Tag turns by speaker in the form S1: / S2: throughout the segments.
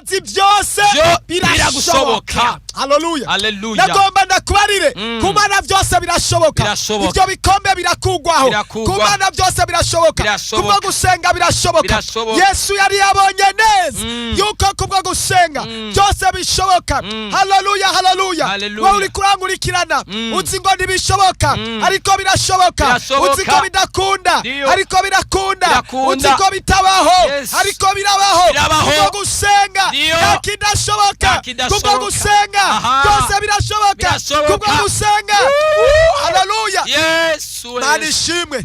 S1: imbabazi byose birashoboka. Haleluya.
S2: Haleluya.
S1: Nagomba ndakubarire ku Mana byose birashoboka. Ibyo bikombe birakugwaho ku Mana byose birashoboka. Kubwo gusenga birashoboka. Yesu yari yabonye neza yuko kubwo gusenga byose bishoboka. Haleluya. Haleluya. Wowe uri kurangurikirana uzi ngo ntibishoboka ariko birashoboka. Uzi ko bidakunda ariko birakunda. Uzi ko bitabaho ariko birabaho. Kubwo gusenga nta kidashoboka. Kubwo gusenga byose birashoboka. Kubwo gusenga. Haleluya.
S2: Yesu.
S1: Mana ishimwe.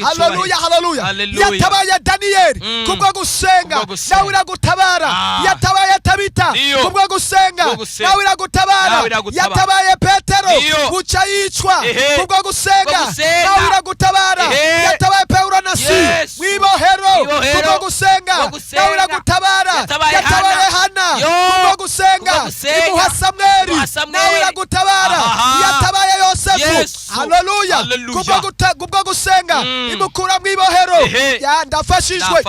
S1: Haleluya. Haleluya. Yatabaye Daniyeli kubwo gusenga nawe iragutabara. Yatabaye Tabita kubwo gusenga nawe iragutabara. Yatabaye Petero guca yicwa kubwo gusenga nawe iragutabara. Yatabaye Paulo na Sila mwibohero kubwo gusenga nawe iragutabara. Yatabaye Hana kubwo gusenga imuha Samweli nawe iragutabara. Yatabaye Yosefu. Haleluya. Kubwo gusenga imukura mwibohero. Ndafashijwe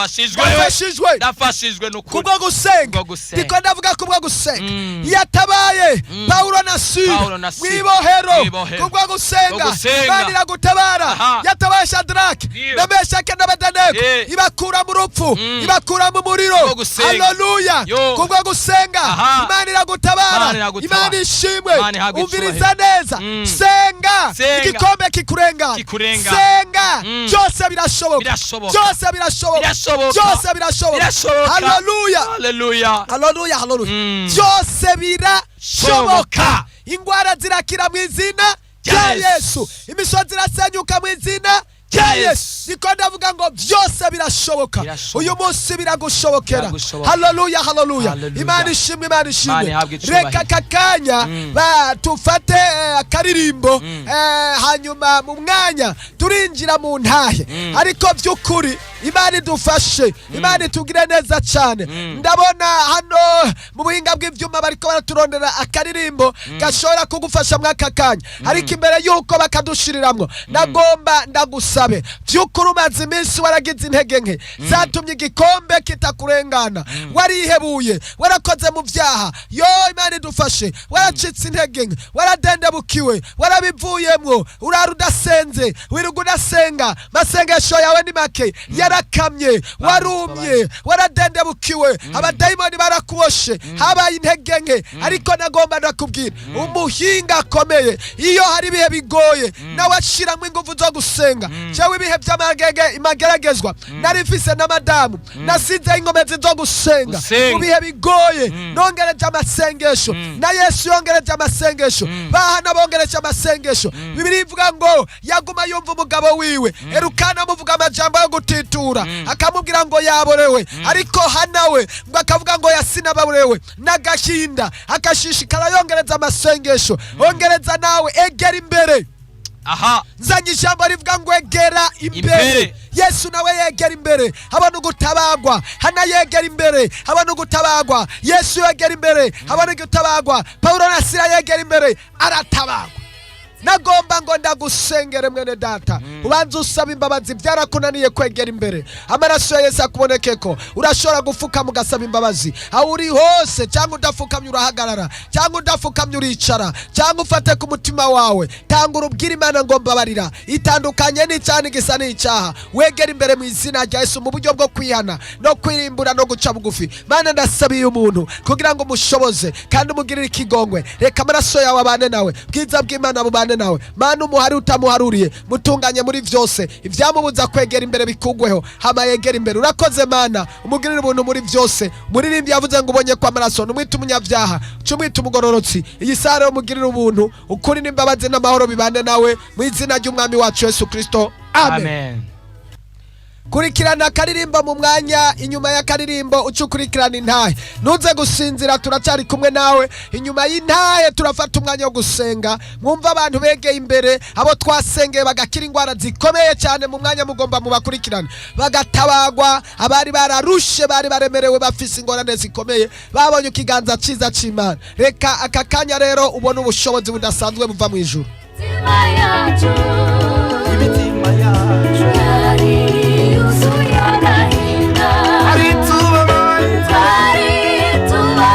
S1: kubwo gusenga. Ndiko ndavuga kubwo gusenga. Yatabaye Paulo na Sila mwibohero kubwo gusenga Imana iragutabara. Yatabaye Shadraki na Meshaki na Abedenego ibakura mu rupfu ibakura mu muriro. Haleluya. Kubwo gusenga Imana iragutabara. Imana ishimwe. Umviriza neza. Senga igikombe kikurengana. Senga byose birashoboka. Byose birashoboka. Byose birashoboka. Haleluya.
S2: Haleluya.
S1: Haleluya. Haleluya. Byose birashoboka. Ingwara zirakira mu izina rya Yesu. Imisozi irasenyuka mu izina rya Yesu. Niko ndavuga ngo byose birashoboka. Uyu munsi biragushobokera. Haleluya. Haleluya. Imana ishimwe. Imana ishimwe. Reka kakanya batufate akaririmbo hanyuma mu mwanya turinjira mu ntahe. Ariko by'ukuri Imana idufashe. Imana itugire neza cyane. Ndabona hano mu buhinga bw'ivyuma bariko baraturondera akaririmbo gashobora kugufasha mwaka kanya. Ariko imbere yuko bakadushiriramwo nagomba ndagusabe by'ukuri umaze iminsi waragize intege nke zatumye igikombe kitakurengana. Warihebuye warakoze mu vyaha. Imana idufashe. Waracitse intege nke waradendebukiwe warabivuyemwo urara udasenze wiruga udasenga. Masengesho yawe ni make yarakamye warumye waradendebukiwe. Abadayimoni barakuboshe habaye intege nke. Ariko nagomba ndakubwira umuhinga akomeye iyo hari ibihe bigoye nawe ashiramwo ingufu zo gusenga. Jewe ibihe by'amageragezwa nari mfise na madamu nasize inkomezi zo gusenga mu bihe bigoye. Nongereje amasengesho na Yesu yongereje amasengesho. Bahana bongereje amasengesho. Bibiri ivuga ngo yaguma yumva umugabo wiwe Elukana amuvuga amajambo yo gutitura akamubwira ngo yaborewe. Ariko Hanawe ngo akavuga ngo yasinababurewe n'agahinda akashishikara yongereza amasengesho. Ongereza nawe egera imbere. Nzanye ijambo rivuga ngo egera imbere. Yesu nawe yegera imbere abantu gutabagwa. Hana yegera imbere abantu gutabagwa. Yesu yegera imbere abantu gutabagwa. Paulo na Sila yegera imbere aratabagwa. Nagomba ngo ndagusengere mwene data ubanza usaba imbabazi byarakunaniye kwegera imbere. Amaraso ya Yesu akubonekeko. Urashobora gufuka mugasaba imbabazi aho uri hose, cyangwa udafukamye urahagarara, cyangwa udafukamye uricara, cyangwa ufate ku mutima wawe tanga urubwira Imana ngo mbabarira. Itandukanye n'icyaha gisa n'icyaha. Wegera imbere mu izina rya Yesu mu buryo bwo kwihana no kwirimbura no guca bugufi. Mana ndasabiye umuntu kugira ngo mushoboze kandi umugirire ikigongwe. Reka amaraso yawe abane nawe. Bwiza bw'Imana bubane nawe. Mana umuhari utamuharuriye mutunganye muri vyose. Ivyamubuza kwegera imbere bikugweho hama yegera imbere. Urakoze Mana umugirire ubuntu muri vyose. Muririmbi yavuze ngo ubonye kwa amaraso numwita umunyavyaha cumwita umugororotsi. Iyi sare yo mugirire ubuntu ukuri n'imbabazi n'amahoro bibane nawe mu izina ry'umwami wacu Yesu Kristo. Amen. Kurikirana karirimbo mu mwanya. Inyuma ya karirimbo ucukurikirana intahe. Ntuze gusinzira turacyari kumwe nawe. Inyuma y'intahe turafata umwanya wo gusenga. Mwumva abantu begeye imbere abo twasengeye bagakira ingwara zikomeye cyane. Mu mwanya mugomba mubakurikirana bagatabagwa. Abari bararushe bari baremerewe bafise ingorane zikomeye babonye ikiganza ciza c'Imana. Reka aka kanya rero ubone ubushobozi budasanzwe buva mu ijuru. Imitima yacu
S3: Ari tuba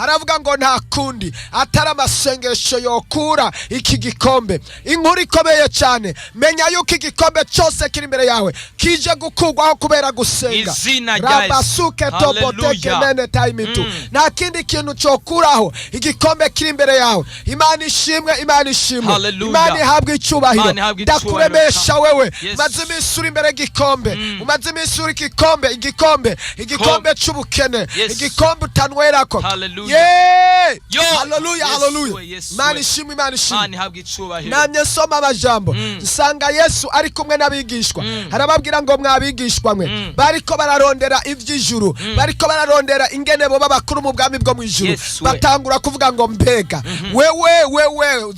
S1: aravuga ngo nta kundi atari amasengesho yokura iki gikombe. Inkuru ikomeye cyane, menya yuko igikombe cyose kiri imbere yawe kije gukurwaho kubera gusenga. Rabasuke toboteke mene taimitu. Nta kindi kintu cyokuraho igikombe kiri imbere yawe. Imana ishimwe, Imana ishimwe, Imana ihabwe icyubahiro. Ndakuremesha wewe maze iminsi uri imbere igikombe, umaze iminsi uri igikombe cy'ubukene, igikombe utanwerako. Haleluya, haleluya. Imana ishimwe, Imana ishimwe. Namye nsoma amajambo nsanga Yesu ari kumwe n'abigishwa, arababwira ngo mwabigishwa mwe bariko bararondera ivy'ijuru, bariko bararondera ingene bo babakuru mu bwami bwo mu ijuru. Batangura kuvuga ngo mbega wewe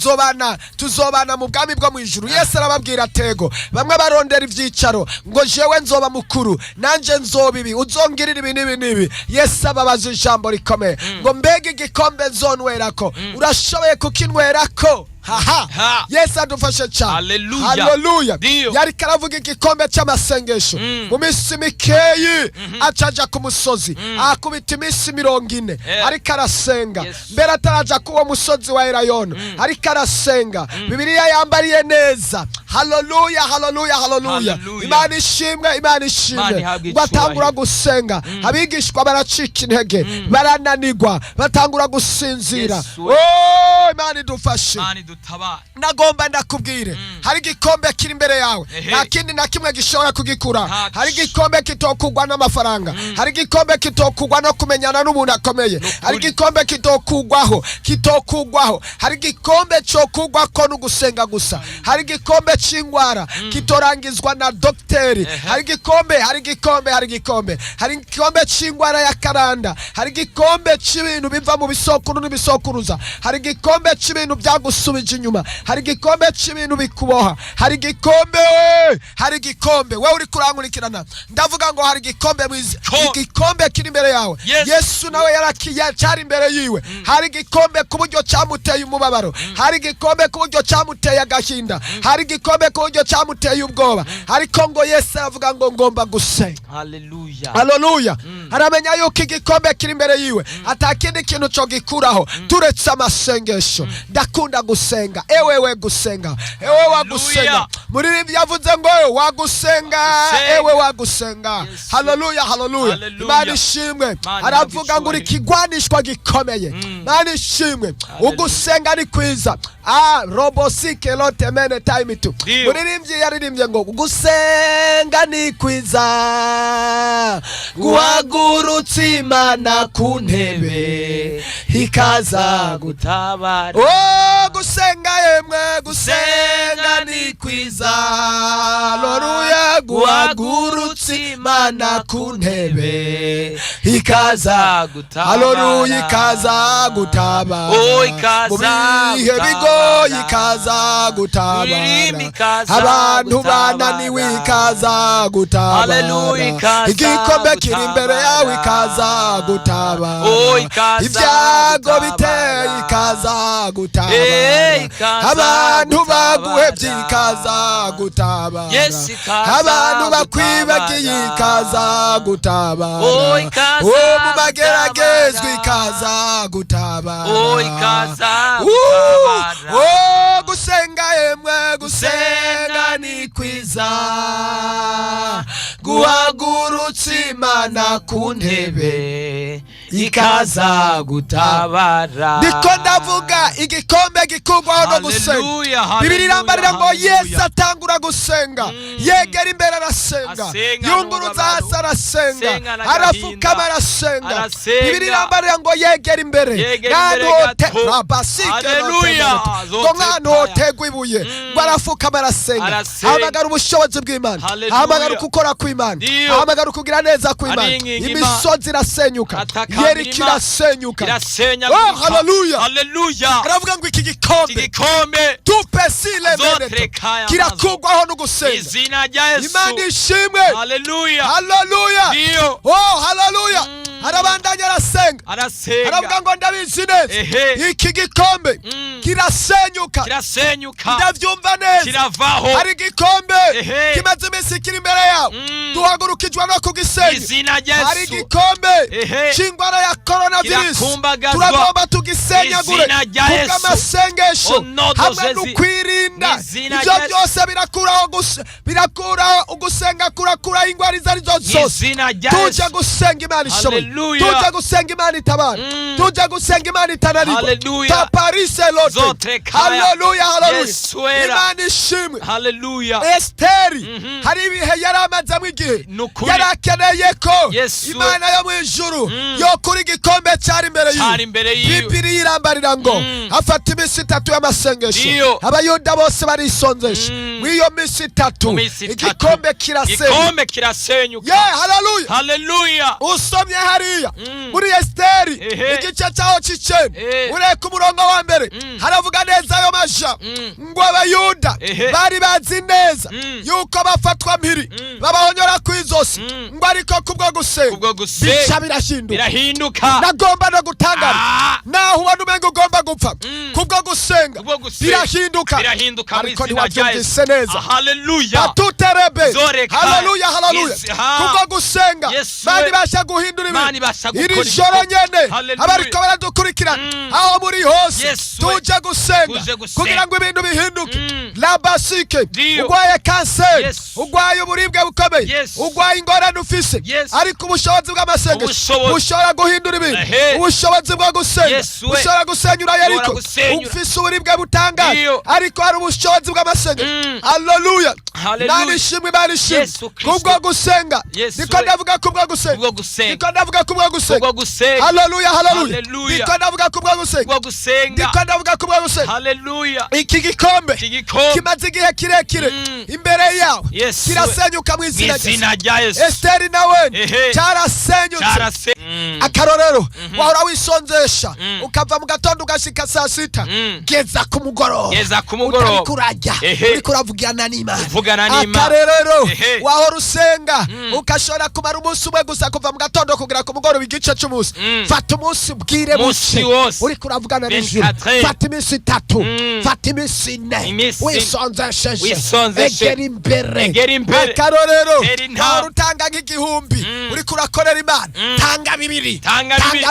S1: tuzobana mu bwami bwo mu ijuru. Yesu arababwira atego, bamwe barondera ivyicaro ngo jewe nzoba mukuru, nanje nzoba ibi, uzongirira ibi n'ibi. Yesu ababaza ijambo rikomeye ngo mbega igikombe nzonwerako urashoboye kukinwerako? Yesu adufashe cyane. Haleluya. Yari karavuga igikombe cy'amasengesho mu minsi mikeyi acaja ku musozi akubita iminsi 40 ariko arasenga. Mbere ataraja kuwo musozi wa Elayono ariko arasenga. Bibiliya yambariye neza. Haleluya, haleluya, haleluya. Imana ishimwe, Imana ishimwe. Batangura gusenga, abigishwa baracika intege, barananirwa, batangura gusinzira. Imana idufashe. Nagomba ndakubwire, hari igikombe kiri imbere yawe, nta kindi na kimwe gishobora kugikura. Hari igikombe kitokugwa n'amafaranga, hari igikombe kitokugwa no kumenyana n'umuntu akomeye, hari igikombe kitokugwaho, hari igikombe cyokugwa ko n'ugusenga gusa, hari igikombe cy'ingwara kitorangizwa na dokteri, hari igikombe cy'ingwara ya karanda, hari igikombe cy'ibintu biva mu bisokuru n'ibisokuruza, hari igikombe cy'ibintu byagusubije inyuma, hari igikombe cy'ibintu bikuboha, hari igikombe wewe uri kurankurikirana, ndavuga ngo hari igikombe mwiza, igikombe kiri imbere yawe. Yesu nawe cyari imbere yiwe, hari igikombe ku buryo cyamuteye umubabaro, hari igikombe ku buryo cyamuteye agahinda, hari igikombe ku buryo cyamuteye ubwoba, ariko ngo Yesu aravuga ngo ngomba gusenga.
S2: Haleluya,
S1: haleluya. Aramenya yuko igikombe kiri imbere yiwe atakindi kintu cyo gikuraho turetse amasengesho. Ndakunda gusenga, ewewe gusenga, ewe wagusenga. Muri bibi yavuze ngo wagusenga, ewe wagusenga. Haleluya, haleluya. Imana ishimwe. Aravuga ngo uri kigwanishwa gikomeye. Imana ishimwe. Ugusenga ni kwiza. Robosike lote mene time tu. Muririmbyi yaririmbye ngo gusenga ni kwiza, guhagurutsa Imana ku ntebe ikaza gutabara. Gusenga yemwe, gusenga ni kwiza. Haleluya, guhagurutsa Imana ku ntebe ikaza gutabara. Haleluya, ikaza gutabara. Mu bihe bigoye ikaza gutabara, abantu bananiwe ikaza gutabara, igikombe kiri imbere yawe ikaza gutabara, ibyago biteye ikaza gutabara, abantu baguhebye ikaza gutabara, abantu bakwibagiye ikaza gutabara, mu mageragezwa ikaza gutabara. Gusenga yemwe, gusenga ni kwiza, guhagurutsa Imana ku ntebe ikaza gutabara. Ndiko ndavuga igikombe gikurwaho no gusenga. Bibiliya irambarira ngo Yesu atangura gusenga, yegera imbere arasenga, yunguruza hasi arasenga, arafukama arasenga. Bibiliya irambarira ngo yegera imbere, ngo mwana hotegwa ibuye, ngo arafukama arasenga, ahamagara ubushobozi bw'Imana, ahamagara ukukora kw'Imana, ahamagara ukugira neza kw'Imana. Imisozi irasenyuka, Yeriko irasenyuka. Haleluya,
S2: haleluya.
S1: aravuga ngo iki gikombe tupesile mbere kirakugwaho no gusenga. Imana ishimwe.
S2: Haleluya,
S1: haleluya. Haleluya. Arabandanya arasenga. arasenga aravuga ngo ndabizi neza iki gikombe kirasenyuka ndavyumva neza
S2: kiravaho.
S1: hari igikombe kimaze iminsi kiri imbere yawe duhagurukijwe no kugisenya. hari igikombe c'ingwara ya coronavirus turagomba tugisenyagure kubw'amasengesho hamwe n'ukwirinda. ivyo byose birakuraho ugusenga kurakuraho ingwara izo arizo zose. tuje gusenga Imana ishoboye, tuje gusenga Imana itabara, tuje gusenga Imana itananirwa. taparise lote. haleluya haleluya. Imana ishimwe. Esteri hari ibihe yari amazemo igihe yari akeneye ko Imana yo mu ijuru yo kuri igikombe cyari imbere yiwe. Bibiri irambarira ngo afata iminsi 3 y'amasengesho, abayuda bose barisonzesha. mw'iyo minsi 3 igikombe kirasenyuka. haleluya. usomye hariya muri Esteri igice cyaho c'icenda ureka umurongo wa mbere haravuga neza ayo maja ngo abayuda bari bazi neza yuko bafatwa mpiri babahonyora kw'izosi ngo ariko kubwo gusenga bica birahinduka. nagomba no gutangara naho ubona umenga ugomba gupfa kubwo gusenga birahinduka ariko ntiwabyumvise neza. batuterebe. haleluya kubwo gusenga bandi basha guhindura ibintu. iri joro nyene abariko baradukurikirana aho muri hose tuje gusenga kugira ngo ibintu bihinduke. labasike ugwaye kanseri, ugwaye uburibwe bukomeye, ugwaye ingorane ufise, ariko ubushobozi bw'amasengesho bushobora guhindura ibintu. ubushobozi bwo gusenga bushobora gusenyura Yeriko. ufise uburibwe butangaje ariko hari ubushobozi bw'amasengesho. haleluya. Imana ishimwe. kubwo gusenga niko ndavuga kubwo gusenga niko ndavuga kubwo gusenga. haleluya niko ndavuga kubwo gusenga niko ndavuga kubwo gusenga. iki gikombe kimaze igihe kirekire imbere yawe kirasenyuka mu izina rya Yesu. Esteri nawe cyarasenyutse. akarorero wahora wisonzesha ukava mu gatondo ugashika saa 6 geza ku mugoroba utariko urajya uriko uravugana n'Imana. akarorero wahora usenga ukashobora kumara umunsi umwe gusa kuva mu gatondo kugera ku mugoroba igice c'umunsi. fata umunsi bwire buke uriko uravugana n'Ijuru. fata iminsi 3, fata iminsi 4 wisonzesheje egera imbere. akarorero wahora utanga nk'igihumbi uriko urakorera Imana tanga 2, tanga 3,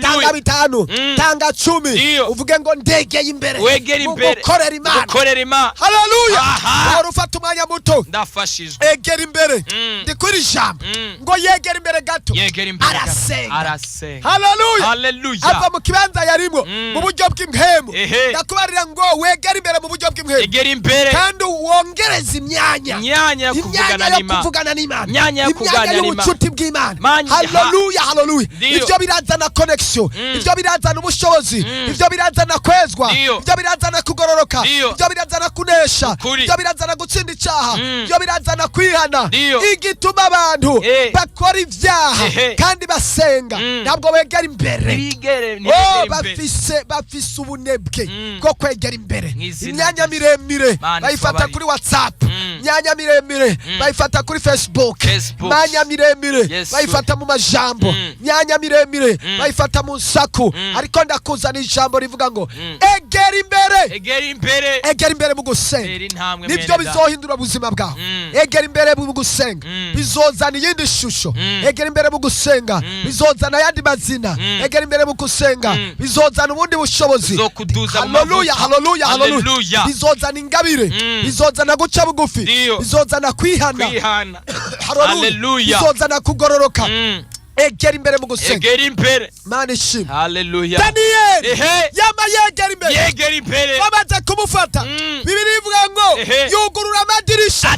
S1: tanga 5, tanga 10 uvuge ngo ndegeye imbere ukorera Imana. haleluya. wahora ufata umwanya muto
S2: ndafashijwe
S1: egera imbere ndi kuri jambo ngo yegera imbere gato arasenga. haleluya. ava mu kibanza yarimo mu buryo bw'impemu. ndakubarira ngo wegera imbere mu buryo bw'impemu kandi wongereza imyanya yo kuvugana n'Imana, imyanya y'ubucuti bw'Imana. haleluya. ivyo birazana connection, ivyo birazana ubushobozi, ivyo birazana kwezwa, ivyo birazana kugororoka, ivyo birazana kunesha, ivyo birazana gutsinda icyaha, ivyo birazana kwihana. igituma abantu bakora ivyaha kandi basenga ntabwo begera imbere. bafise ubunebwe bwo kwegera imbere. imyanya miremire bayifata kuri WhatsApp, imyanya miremire bayifata kuri Facebook, imyanya miremire bayifata mu majambo, imyanya miremire bayifata mu nsaku. ariko ndakuzana ijambo rivuga ngo egera imbere mu gusenga. nibyo bizohindura ubuzima bwawe. egera imbere mu gusenga bizozana iyindi shusho. egera imbere mu gusenga bizozana ayandi mazina. egera imbere mu gusenga bizozana ubundi bushobozi. haleluya. bizozana ingabire, bizozana guca bugufi, bizozana kwihana. haleluya. bizozana kugororoka. egera imbere mu gusenga. Mana ishimwe. Daniel yama yegera imbere bamaze kumufata. Bibiri ivuga ngo yugurura amadirisha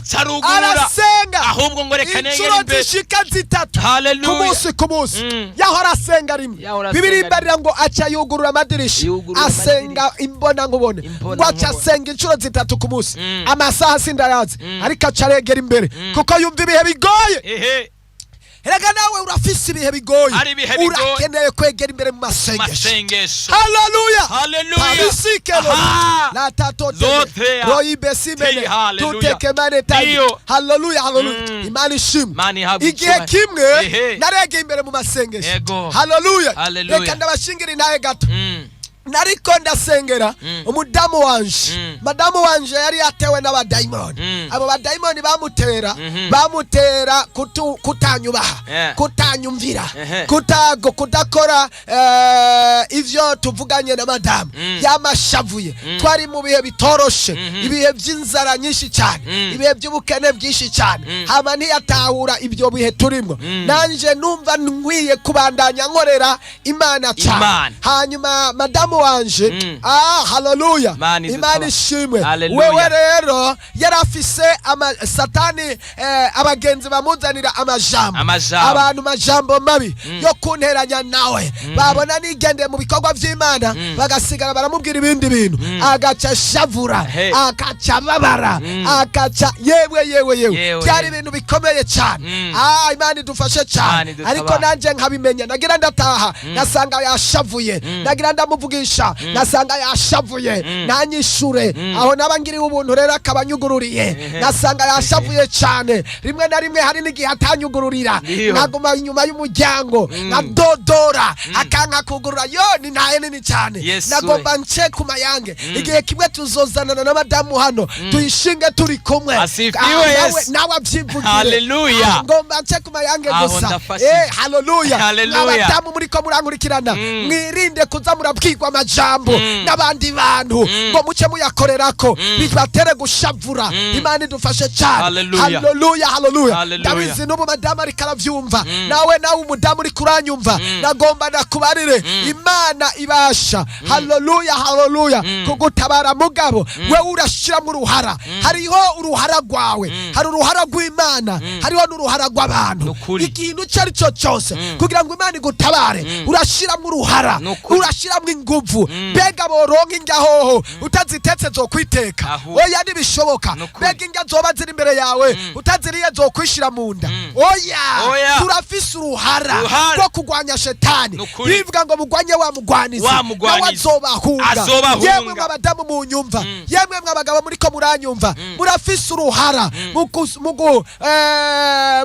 S1: arasenga
S2: ahubwo ngo reka negera
S1: inshuro
S2: imbere
S1: zishika 3 ku munsi yaho arasenga rimwe. Bibiri imbarira ngo aca yugurura amadirisha asenga imbona nkubone ngo aca asenga inshuro 3 ku munsi. Amasaha sindayazi ariko aca aregera imbere kuko yumva ibihe bigoye. erega nawe urafise ibihe bigoye, urakeneye kwegera imbere mu masengesho. Haleluya. Abisikelo la tatote roibesimene tutekemane tayi. Haleluya. Imana ishimwe. Igihe kimwe narege imbere mu masengesho. Haleluya. Reka ndabashingira intaye gato. Nariko ndasengera umudamu wanje, madamu wanje yari yatewe n'abadayimoni. Abo badayimoni bamutera kutanyubaha, kutanyumvira, kudakora ivyo tuvuganye na madamu. Yamashavuye. Twari mu bihe bitoroshe, ibihe by'inzara nyinshi cyane, ibihe by'ubukene bwinshi cyane. Hama ntiyatahura ibyo bihe turimo. Nanje numva nkwiye kubandanya nkorera Imana cyane. Hanyuma madamu wanje haleluya, Imana ishimwe. Wewe rero yarafise satani abagenzi bamuzanira amajambo, abantu majambo mabi yo kunteranya nawe. Babona nigende mu bikorwa vy'Imana bagasigara baramubwira ibindi bintu, agaca shavura, agaca babara, agaca yewe byari ibintu bikomeye cyane. Imana idufashe cyane. Ariko nanje nkabimenya, nagira ndataha nasanga yashavuye, nagira ndamuvugisha nasanga yashavuye, nanyishure aho nabangiriye ubuntu rero akabanyugururiye, nasanga yashavuye cyane. Rimwe na rimwe hari n'igihe atanyugururira, naguma inyuma y'umuryango nkadodora, akanka kugurura. Yo ni ntaye nini cyane, nagomba nce ku mayange. Igihe kimwe tuzozanana na madamu hano tuyishinge turi kumwe, nawe abyivugire. Ngomba nce ku mayange gusa. Haleluya. Abadamu muriko murankurikirana, mwirinde kuza murabwirwa amajambo n'abandi bantu ngo muce muyakorerako bibatere gushavura. Imana idufashe cyane. Haleluya. Ndabizi n'ubu madamu ariko aravyumva, nawe umudamu uri kuranyumva, nagomba nakubarire Imana ibasha. Haleluya. Kugutabara mugabo, we urashiramo uruhara. Hariho uruhara rwawe, hari uruhara rw'Imana, hariho n'uruhara rw'abantu. Ikintu cyari cyo cyose kugira ngo Imana igutabare urashiramo uruhara, urashiramo inguvu. Bega boronka ingahoho utazitetse zo kwiteka, oya nibishoboka. Bega inga zoba ziri imbere yawe utaziriye zo kwishira mu nda. Oya turafise uruhara rwo kugwanya shetani. Bivuga ngo mugwanye wa mugwaniza nawe azobahunga. Yemwe mwabadamu munyumva, yemwe mwabagabo muriko muranyumva, murafise uruhara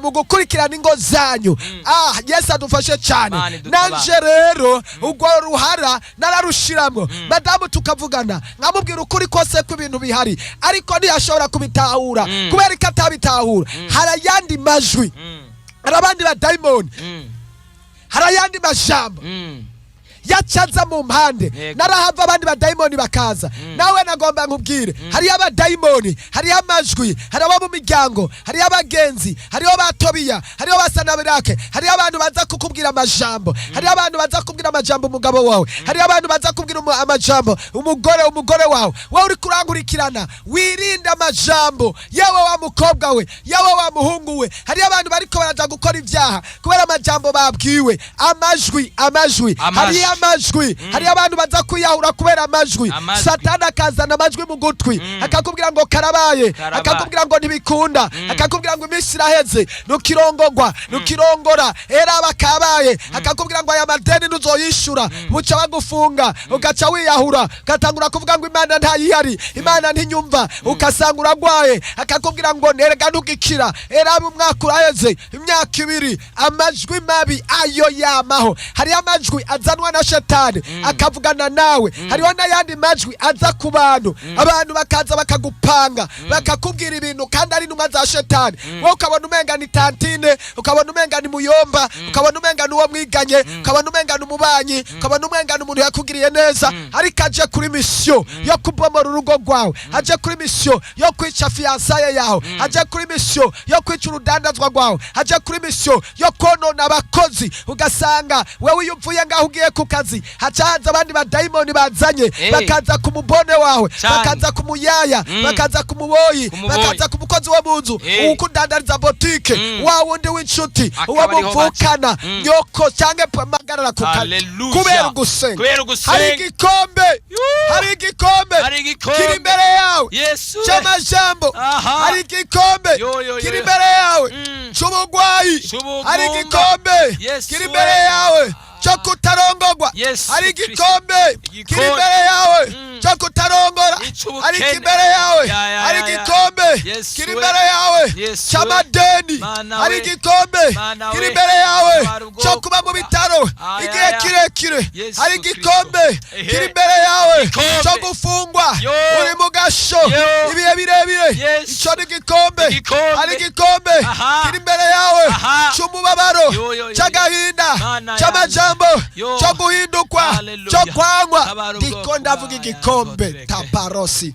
S1: mugukurikirana ingo zanyu. Yesu adufashe cyane. Nanje rero ubwo ruhara nararushiramo, madamu tukavugana, nkamubwira ukuri kose ko ibintu bihari, ariko ntiyashobora kubitahura. Kubera ko atabitahura, harayandi majwi, harabandi badayimoni, harayandi majambo yacaza mu mpande. Narahava abandi badayimoni bakaza. Nawe nagomba nkubwire, hari abadayimoni, hari amajwi, hari abo mu miryango, hari abagenzi, hari abatobiya, hari abasanabirake, hari abantu baza kukubwira amajambo, hari abantu baza kubwira amajambo umugabo wawe, hari abantu baza kubwira amajambo umugore wawe. Wowe uri kurankurikirana, wirinde amajambo. Yewe wa mukobwa we, yewe wa muhungu we, hari abantu bariko baraza gukora ibyaha kubera amajambo babwiwe. Amajwi hari amajwi, hari abantu baza kuyahura kubera amajwi. Satani akazana amajwi mu gutwi, akakubwira ngo karabaye, akakubwira ngo ntibikunda, akakubwira ngo iminsi iraheze, nukirongora era bakabaye, akakubwira ngo aya madeni ntuzoyishura, buca bagufunga, ugaca wiyahura, gatangura kuvuga ngo Imana ntayihari, Imana ntinyumva, ukasanga uragwaye. Akakubwira ngo nerega ntugikira, era mu mwaka uraheze, imyaka 2. Amajwi mabi ayo yamaho. Hari amajwi azanwa na shetani akavugana nawe, hariho n'ayandi majwi aza ku bantu, abantu bakaza bakagupanga, bakakubwira ibintu kandi ari numa za shetani. Wowe ukabona umenga ni tantine, ukabona umenga ni muyomba, ukabona umenga n'uwo mwiganye, ukabona umenga n'umubanyi, ukabona umenga n'umuntu yakugiriye neza, ariko aje kuri mission yo kubomora urugo rwawe, aje kuri mission yo kwica fiansaye yawe, aje kuri mission yo kwica urudandazwa rwawe, aje kuri mission yo konona abakozi. Ugasanga wewe uyuvuye ngaho ugiye kuka kazi hacaza abandi badayimoni bazanye bakaza ku mubone wawe bakaza ku muyaya bakaza ku muboyi bakaza ku mukozi wo munzu ukudandariza botike wa wundi w'inshuti uwo muvukana nyoko cyangwa magarara ku kazi kubera gusenga hari igikombe kiri imbere yawe cy'amajambo hari igikombe kiri imbere yawe cy'ubugwayi hari igikombe kiri imbere yawe cyo kutarongorwa hari igikombe kiri imbere yawe cyo kutarongora hari imbere yawe hari igikombe kiri imbere yawe cy'amadeni hari igikombe kiri imbere yawe cyo kuba mu bitaro igihe kirekire hari igikombe kiri imbere yawe cyo gufungwa uri mu gasho ibihe birebire icyo ni igikombe hari igikombe kiri imbere yawe cy'umubabaro cy'agahinda cy'amajambo cyo guhindukwa cyo kwangwa ndiko ndavuga igikombe taparosi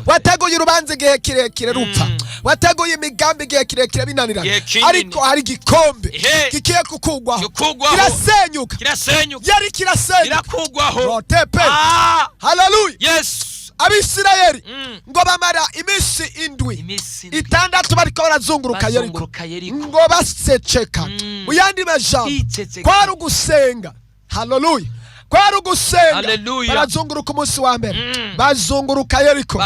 S1: wateguye urubanza igihe kirekire rupfa wateguye imigambi igihe kirekire binanirana ariko hari igikombe kigiye kukugwaho kirasenyuka yari kirasenyuka tepe haleluya Abisirayeli ngo bamara iminsi indwi itandatu bariko barazunguruka Yeriko ngo baseceka uyandi majambo kwari ugusenga haleluya kwari ugusenga barazunguruka umunsi wa mbere bazunguruka Yeriko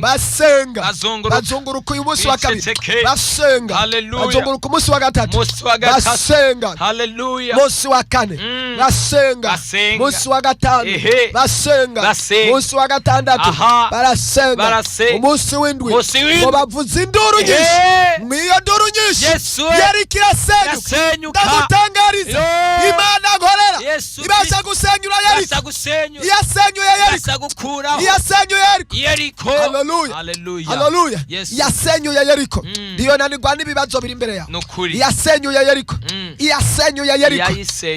S1: basenga bazunguruka uyu munsi wa kabiri basenga bazunguruka umunsi wa gatatu basenga umunsi wa kane basenga umunsi wa gatanu basenga umunsi wa gatandatu barasenga umunsi w'indwi ngo bavuza induru nyinshi mwiyo nduru nyinshi Yeriko irasenyuka ndagutangariza Imana nkorera ibasha gusenya Yeriko haleluya yasenyuye Yeriko ndiyo nanirwa n'ibibazo biri imbere yawe yasenyuye Yeriko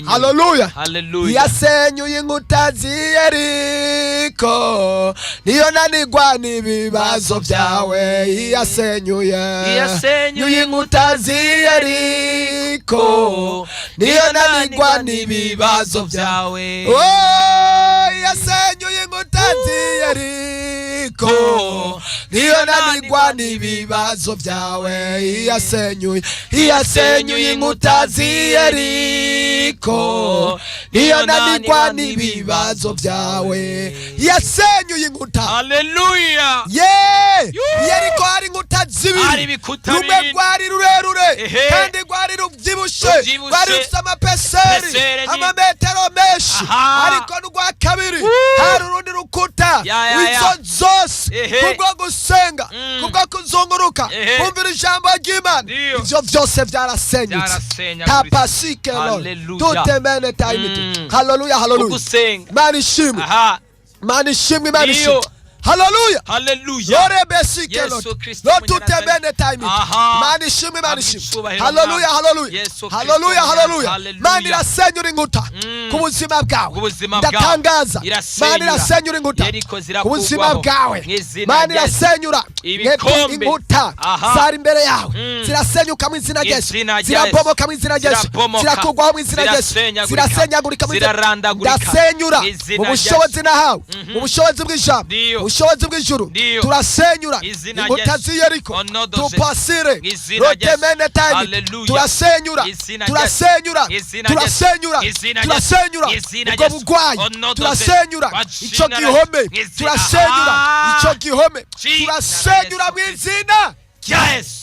S1: haleluya yasenyuye inkuta z'Yeriko ndiyo nanirwa n'ibibazo byawe yasenyuye inkuta z'Yeriko ndiyo nanirwa n'ibibazo byawe yasenyuye inkuta z'Yeriko niyo nanirwa n'ibibazo byawe yasenyuye inkuta z'Yeriko niyo nanirwa n'ibibazo byawe yasenyuye inkuta haleluya Yeriko hari inkuta zibiri rumwe rwari rurerure kandi rwari rubyibushe rwari rufite amapeseri amametero menshi ariko n'urwa kabiri hari urundi rukuta izo zose kubwo gusenga kubwo kuzunguruka kumvira ijambo ry'Imana ivyo vyose vyarasenyutse tapasikelo tutemene taimiti haleluya Imana ishimwe Hallelujah. Lord besikelo. Lord tutemene time. Mani shimi. Hallelujah. Mani rasenyura inkuta ku buzima bwawe. Ndatangaza. Mani rasenyura inkuta ku buzima bwawe. Mani rasenyura inkuta zari imbere yawe. Zirasenyuka mu izina rya Yesu. Zirabomoka mu izina rya Yesu. Zirakugwaho mu izina rya Yesu. Zirasenyagurika mu izina. Ndasenyura mu bushobozi nahawe. Mu bushobozi bw'ijambo. Ubushobozi bw'ijuru turasenyura inkuta z'Yeriko tupasire rotemene time turasenyura ubwo bugwayi turasenyura ico gihome turasenyura mu izina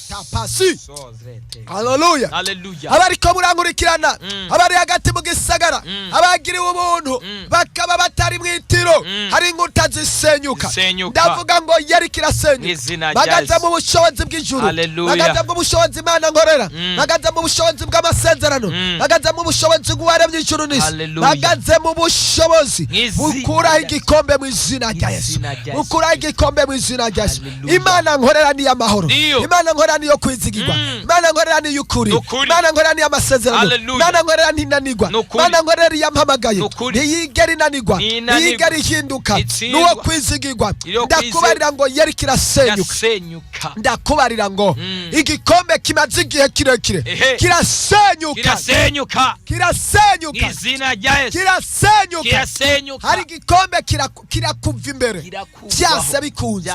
S1: tapasi haleluya abariko murankurikirana abari hagati mu gisagara abagiriwe ubuntu bakaba batari mwitiro hari inkuta zisenyuka ndavuga ngo Yeriko irasenyuka bagaza mu bushobozi bw'ijuru bagaza mu bushobozi Imana nkorera bagaza mu bushobozi bw'amasezerano bagaza mu bushobozi bw'uwaremye ijuru n'isi bagaze mu bushobozi bukuraho igikombe mu izina rya Yesu bukuraho igikombe mu izina rya Yesu Imana nkorera ni amahoro Imana nkorera nkorera niyo kwizigirwa, Imana nkorera niyo ukuri, Imana nkorera niyo amasezerano, Imana nkorera ntinanirwa, Imana nkorera yampamagaye ntiyigera inanirwa, ntiyigera ihinduka, nuwo kwizigirwa. Ndakubarira ngo yari kirasenyuka, ndakubarira ngo igikombe kimaze igihe kirekire kirasenyuka,
S2: izina rya Yesu
S1: kirasenyuka. Hari igikombe kirakuva imbere byase bikunze,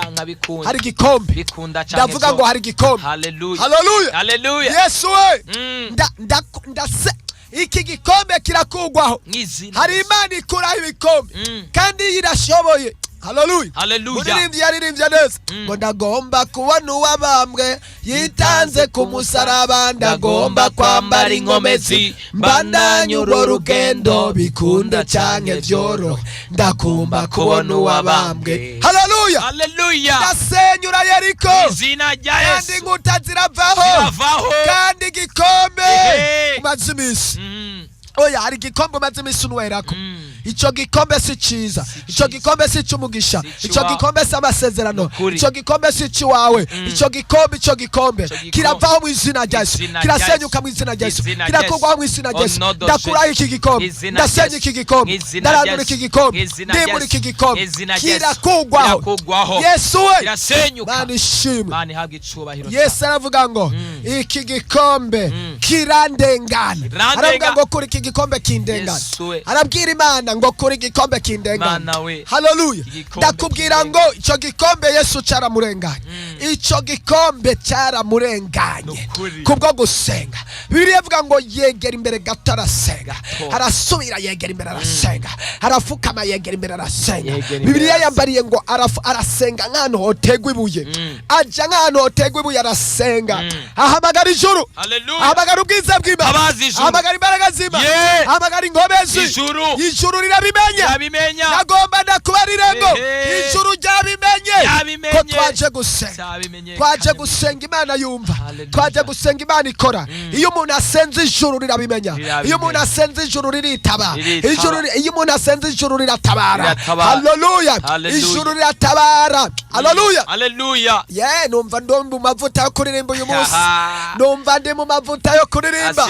S1: hari igikombe, ndavuga ngo hari igikombe. Haleluya, Yesu we, iki gikombe kirakugwaho. Hari Imana ikuraho ibikombe kandi irashoboye. Haleluya. Muririmbyi yaririmbye neza ngo ndagomba kubona uwabambwe yitanze ku musaraba, ndagomba kwambara inkomezi mbandanye urwo rugendo, bikunda cyane byorohe, ndagomba kubona uwabambwe. Haleluya. Ndasenyura Yeriko, kandi inkuta ziravaho, kandi igikombe umaze iminsi, oya hari igikombe umaze iminsi unwerako. Ico gikombe si ciza, ico gikombe si cy'umugisha, ico gikombe si amasezerano, ico gikombe si ciwawe, ico gikombe kiravaho mu izina rya Yesu, kirasenyuka mu izina rya Yesu, kirakugwaho mu izina rya Yesu. Ndakuraho iki gikombe, ndasenya iki gikombe, ndarandura iki gikombe, ndimura iki gikombe, kirakugwaho. Yesu we, Mana ishimwe. Yesu aravuga ngo iki gikombe kirandengana, aravuga ngo kuri iki gikombe kindengana, arabwira Imana ngo kuri igikombe kindengana. Haleluya. Ndakubwira ngo ico gikombe Yesu caramurenganye, ico gikombe caramurenganye kubwo gusenga. Bibiliya ivuga ngo yegera imbere gato arasenga, arasubira yegera imbere arasenga, arafukama yegera imbere arasenga. Bibiliya yambariye ngo arasenga nk'ahantu hotegwa ibuye, aja nk'ahantu hotegwa ibuye arasenga, ahamagara ijuru, ahamagara ubwiza bw'Imana, ahamagara imbaraga z'Imana, ahamagara inkomezi. Ijuru rirabimenya. Nagomba ndakubarire ngo ijuru ryabimenye ko twaje gusenga Imana yumva, twaje gusenga Imana ikora. Iyo umuntu asenze ijuru rirabimenya, iyo umuntu asenze ijuru riritaba, iyo umuntu asenze ijuru riratabara. Haleluya. Ijuru riratabara. Haleluya. Numva ndi mu mavuta yo kuririmba uyu munsi, numva ndi mu mavuta yo kuririmba.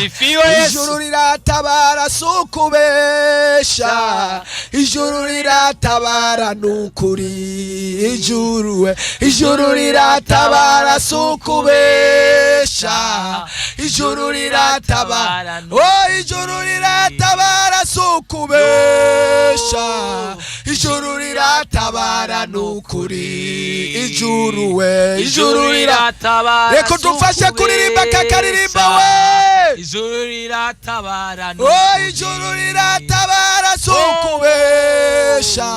S1: Ijuru riratabara sukubesha, ijuru riratabara nukuri, ijuru riratabara sukubesha, ijuru riratabara, ijuru riratabara sukubesha, ijuru riratabara nukuri, ijuru riratabara. Reka dufashe kuririmba kakaririmba we, ijuru riratabara nukuri, ijuru riratabara sukubesha,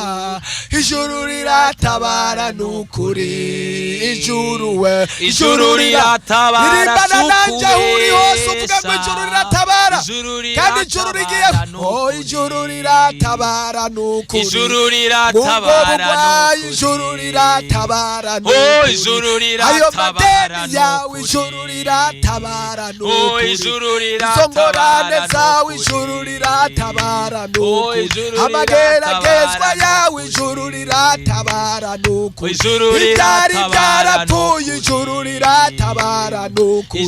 S1: ijuru riratabara nukuri, ijuru riratabara. Irimbana nanje uri hose uvuga ngo ijuru riratabara, kandi ijuru rigiye, ijuru riratabara nukuri, ijuru riratabara, ijuru riratabara nukuri, ijuru riratabara, yawe ijuru riratabara nukuri, ijuru riratabara, zawe ijuru riratabara nukuri, amageragezwa yawe ijuru riratabara nukuri, ibyari byarapfuye ijuru riratabara nukuri,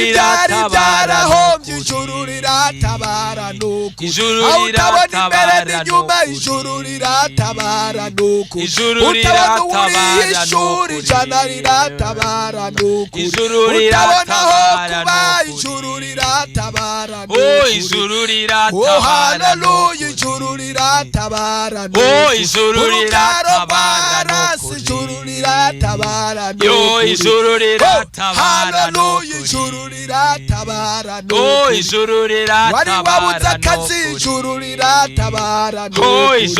S1: ibyari byarahombye ijuru riratabara nukuri, aho utabona imbere n'inyuma ijuru riratabara nukuri, utabona uri ishuri ijana riratabara nukuri, utabona aho kuba ijuru riratabara nukuri. Haleluya. Ijuru riratabara nukuri, urugaro barasi ijuru riratabara nukuri, haleluya. Ijuru riratabara nukuri, wari wabuze akazi ijuru riratabara nukuri,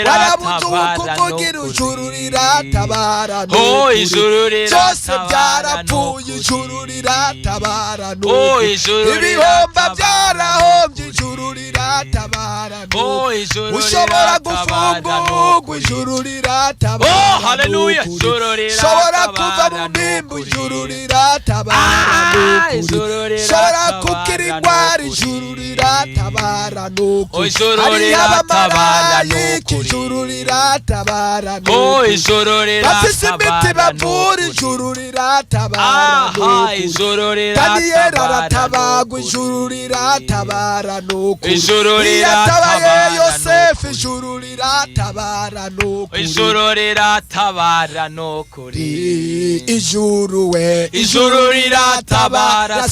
S1: warabuze ukuvugira ijuru riratabara nukuri, byose byarapfuye ijuru riratabara nukuri, ibihomba byarahombye ijuru riratabara nukuri, ushobora gufungurwa mpimbu ijuru riratabara.
S2: Oh, haleluya. Ijuru
S1: Shobora kuva
S2: riratabara
S1: mu mpimbu
S2: nukuri.
S1: ijuru riratabara
S2: ijuru
S1: nukuri. Shobora
S2: riratabara
S1: gukira indwara
S2: nukuri.
S1: ijuru riratabara nukuri.
S2: Ijuru
S1: Hariho
S2: riratabara
S1: abamarayika
S2: nukuri.
S1: ijuru riratabara
S2: Oh,
S1: nukuri.
S2: ijuru
S1: Bafise imiti
S2: riratabara
S1: bavura
S2: nukuri.
S1: ijuru riratabara
S2: Aha,
S1: nukuri.
S2: ijuru
S1: Daniyeli
S2: riratabara
S1: aratabagwa
S2: nukuri.
S1: ijuru riratabara nukuri.
S2: Ijuru
S1: Iyatabaye
S2: riratabara
S1: Yosefu
S2: nukuri.
S1: ijuru riratabara nukuri.
S2: Ijuru riratabara nukuri.
S1: Ijuru we
S2: Ijuru riratabara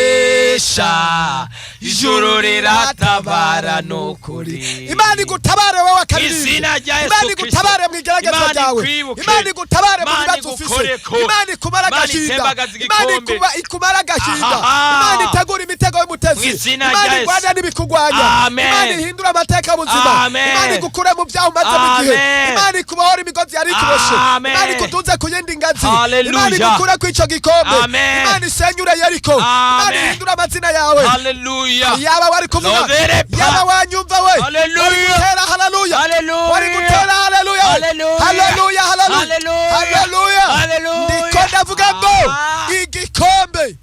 S2: sukubesha. Ijuru riratabara nukuri.
S1: Imana igutabare wowe akaririmba.
S2: Izina rya Yesu
S1: Imana
S2: Kristo.
S1: igutabare mu igerageza
S2: Imana
S1: ryawe.
S2: ikwibuke.
S1: Imana igutabare mu
S2: Imana
S1: bibazo ufise.
S2: igukoreko.
S1: Imana ikumara
S2: Imana
S1: agahinda.
S2: itembagaza
S1: Imana
S2: igikombe.
S1: ikumara agahinda.
S2: Ahaha.
S1: Imana itegura imitego y'umutesi.
S2: Mu izina
S1: Imana
S2: rya Yesu.
S1: igwanya n'ibikugwanya.
S2: Amen.
S1: Imana ihindura amateka y'ubuzima.
S2: Amen.
S1: Imana igukure mu byaha umaze mu gihe.
S2: Amen.
S1: Imana ikubohora imigozi yari ikuboshe.
S2: Amen.
S1: Imana ikutunze ku yindi ngazi.
S2: Hallelujah.
S1: Imana igukure ku ico gikombe.
S2: Amen.
S1: Imana isenyure Yeriko. Imana
S2: Amen.
S1: ihindura amazina yawe.
S2: Hallelujah.
S1: Yaba wari kuvuga,
S2: Lozerepa.
S1: yaba wanyumva we,
S2: Hallelujah.
S1: wari gutera haleluya,
S2: Hallelujah.
S1: wari gutera haleluya,
S2: Hallelujah.
S1: haleluya, haleluya,
S2: Hallelujah.
S1: haleluya.
S2: Hallelujah.
S1: Ndiko ndavuga ngo
S2: Ah.
S1: igikombe